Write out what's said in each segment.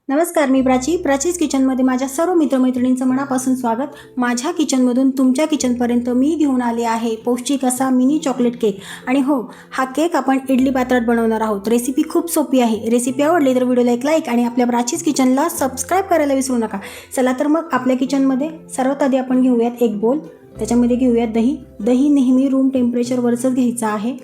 नमस्कार, मी प्राचीच किचनमध्ये माझ्या सर्व मित्रमैत्रिणींचं मनापासून स्वागत. माझ्या किचनमधून तुमच्या किचनपर्यंत मी घेऊन आले आहे पौष्टिक असा मिनी चॉकलेट केक. आणि हो, हा केक आपण इडली पात्रात बनवणार आहोत. रेसिपी खूप सोपी आहे. रेसिपी आवडली तर व्हिडिओला एक लाईक आणि आपल्या प्राचीच किचनला सबस्क्राईब करायला विसरू नका. चला तर मग आपल्या किचनमध्ये सर्वात आधी आपण घेऊयात एक बोल. त्याच्यामध्ये घेऊयात दही. दही नेहमी रूम टेम्परेचरवरच घ्यायचं आहे.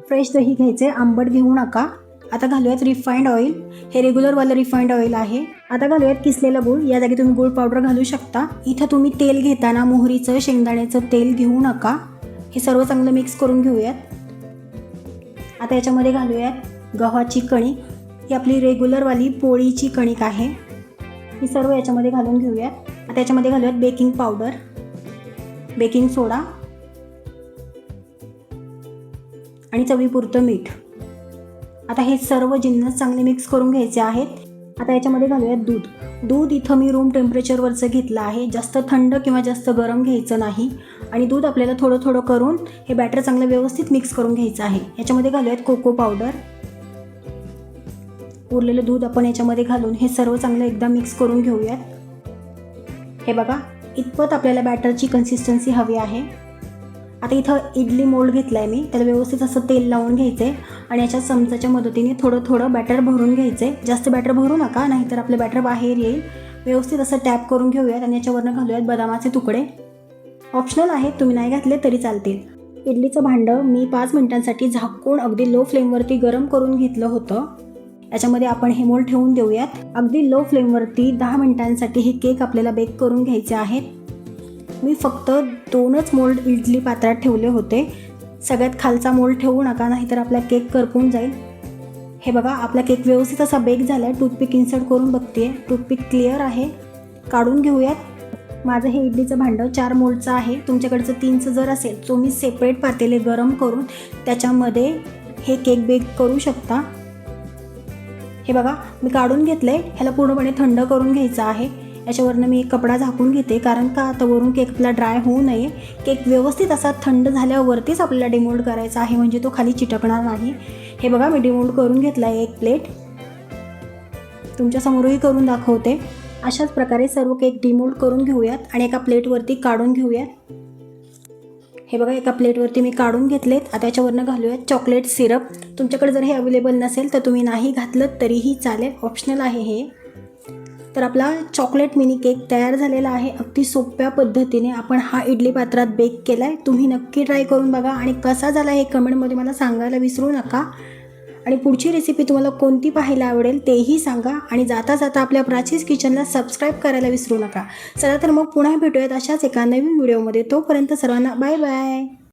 फ्रेश दही घ्यायचे, आंबट घेऊ नका. आता घालूयात रिफाइंड ऑइल. हे रेग्युलरवालं रिफाइंड ऑइल आहे. आता घालूयात किसलेलं गूळ. या जागी तुम्ही गूळ पावडर घालू शकता. इथं तुम्ही तेल घेताना मोहरीचं, शेंगदाण्याचं तेल घेऊ नका. हे सर्व चांगलं मिक्स करून घेऊयात. आता याच्यामध्ये घालूयात गव्हाची कणिक. ही आपली रेग्युलरवाली पोळीची कणिक आहे. ही सर्व याच्यामध्ये घालून घेऊयात. आता याच्यामध्ये घालूयात बेकिंग पावडर, बेकिंग सोडा आणि चवीपुरतं मीठ. आता हे सर्व जिन्नस चांगले मिक्स करून घ्यायचे आहेत. आता याच्यामध्ये घालूयात दूध. दूध इथं मी रूम टेम्परेचरवरचं घेतलं आहे. जास्त थंड किंवा जास्त गरम घ्यायचं नाही. आणि दूध आपल्याला थोडं थोडं करून हे बॅटर चांगलं व्यवस्थित मिक्स करून घ्यायचं आहे. याच्यामध्ये घालूयात कोको पावडर. उरलेलं दूध आपण याच्यामध्ये घालून हे सर्व चांगलं एकदा मिक्स करून घेऊयात. हे बघा, इतपत आपल्याला बॅटरची कन्सिस्टन्सी हवी आहे. आता इथं इडली मोल्ड घेतला आहे मी. त्याला व्यवस्थित असं तेल लावून घ्यायचं आहे आणि याच्या चमचाच्या मदतीने थोडं थोडं बॅटर भरून घ्यायचं आहे. जास्त बॅटर भरू नका, नाहीतर आपलं बॅटर बाहेर येईल. व्यवस्थित असं टॅप करून घेऊयात आणि याच्यावरनं घालूयात बदामाचे तुकडे. ऑप्शनल आहेत, तुम्ही नाही घातले तरी चालतील. इडलीचं भांडं मी 5 मिनिटांसाठी झाकून अगदी लो फ्लेमवरती गरम करून घेतलं होतं. याच्यामध्ये आपण हे मोल्ड ठेवून देऊयात. अगदी लो फ्लेमवरती 10 मिनिटांसाठी हे केक आपल्याला बेक करून घ्यायचे आहेत. मी फक्त 2च मोल्ड इडली पात्रात ठेवले होते. सगळ्यात खालचा मोल्ड ठेवू नका, नाहीतर आपला केक करपून जाईल. हे बघा, आपला केक व्यवस्थित असा बेक झाला आहे. टूथपिक इन्सर्ट करून बघते. टूथपिक क्लिअर आहे. काढून घेऊयात. माझं हे इडलीचं भांडं 4 मोल्डचं आहे. तुमच्याकडचं 3चं जर असेल तुम्ही सेपरेट पातेले गरम करून त्याच्यामध्ये हे केक बेक करू शकता. हे बघा, मी काढून घेतलं आहे. ह्याला पूर्णपणे थंड करून घ्यायचं आहे. याच्यावरनं मी एक कपडा झाकून घेते, कारण का आता वरून केक आपला ड्राय होऊ नये. केक व्यवस्थित असा थंड झाल्यावरतीच आपल्याला डिमोल्ड करायचा आहे, म्हणजे तो खाली चिटकणार नाही. हे बघा, मी डिमोल्ड करून घेतला आहे एक प्लेट. तुमच्यासमोरही करून दाखवते. अशाच प्रकारे सर्व केक डिमोल्ड करून घेऊयात आणि एका प्लेटवरती काढून घेऊयात. हे बघा, एका प्लेटवरती मी काढून घेतलेत. आता याच्यावरनं घालूयात चॉकलेट सिरप. तुमच्याकडे जर हे अवेलेबल नसेल तर तुम्ही नाही घातलं तरीही चालेल, ऑप्शनल आहे हे. तर आपला चॉकलेट मिनी केक तयार झालेला आहे. अगदी सोप्या पद्धतीने आपण हा इडली पात्रात बेक केला आहे. तुम्ही नक्की ट्राय करून बघा आणि कसा झाला हे कमेंटमध्ये मला सांगायला विसरू नका. आणि पुढची रेसिपी तुम्हाला कोणती पाहायला आवडेल तेही सांगा. आणि जाता जाता आपल्या प्राचीच किचनला सबस्क्राईब करायला विसरू नका. चला तर मग पुन्हा भेटूयात अशाच एका नवीन व्हिडिओमध्ये. तोपर्यंत सर्वांना बाय बाय.